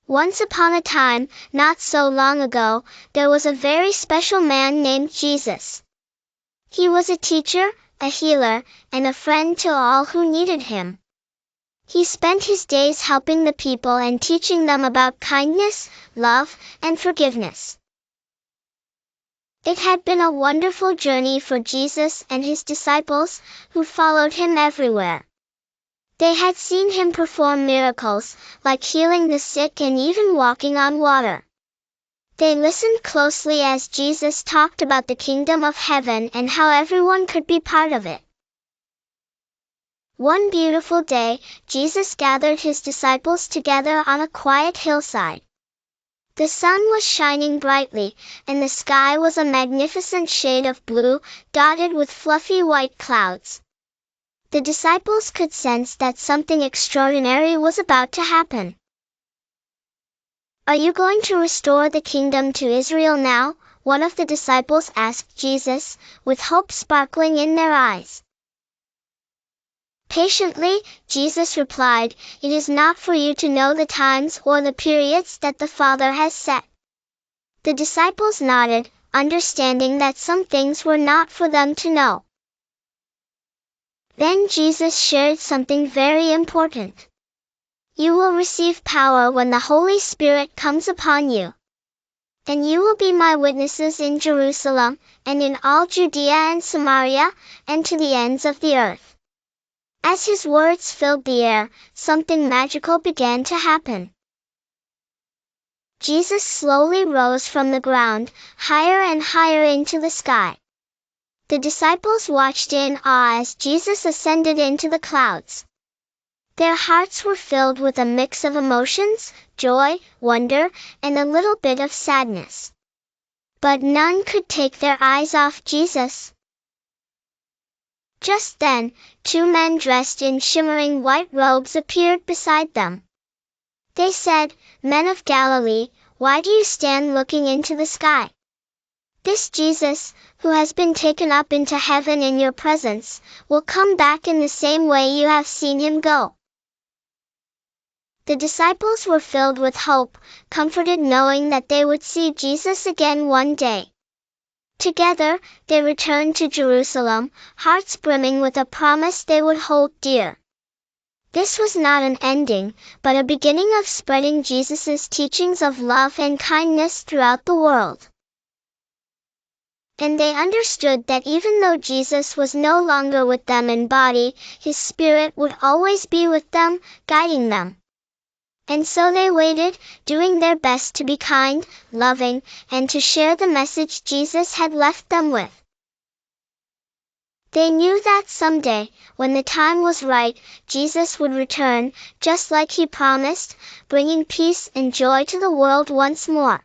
Once upon a time, not so long ago, there was a very special man named Jesus. He was a teacher, a healer, and a friend to all who needed him. He spent his days helping the people and teaching them about kindness, love, and forgiveness. It had been a wonderful journey for Jesus and his disciples, who followed him everywhere. They had seen him perform miracles, like healing the sick and even walking on water. They listened closely as Jesus talked about the kingdom of heaven and how everyone could be part of it. One beautiful day, Jesus gathered his disciples together on a quiet hillside. The sun was shining brightly, and the sky was a magnificent shade of blue, dotted with fluffy white clouds. The disciples could sense that something extraordinary was about to happen. "Are you going to restore the kingdom to Israel now?" one of the disciples asked Jesus, with hope sparkling in their eyes. Patiently, Jesus replied, "It is not for you to know the times or the periods that the Father has set." The disciples nodded, understanding that some things were not for them to know. Then Jesus shared something very important. "You will receive power when the Holy Spirit comes upon you. And you will be my witnesses in Jerusalem, and in all Judea and Samaria, and to the ends of the earth." As his words filled the air, something magical began to happen. Jesus slowly rose from the ground, higher and higher into the sky. The disciples watched in awe as Jesus ascended into the clouds. Their hearts were filled with a mix of emotions, joy, wonder, and a little bit of sadness. But none could take their eyes off Jesus. Just then, two men dressed in shimmering white robes appeared beside them. They said, "Men of Galilee, why do you stand looking into the sky? This Jesus, who has been taken up into heaven in your presence, will come back in the same way you have seen him go." The disciples were filled with hope, comforted knowing that they would see Jesus again one day. Together, they returned to Jerusalem, hearts brimming with a promise they would hold dear. This was not an ending, but a beginning of spreading Jesus' teachings of love and kindness throughout the world. And they understood that even though Jesus was no longer with them in body, his spirit would always be with them, guiding them. And so they waited, doing their best to be kind, loving, and to share the message Jesus had left them with. They knew that someday, when the time was right, Jesus would return, just like he promised, bringing peace and joy to the world once more.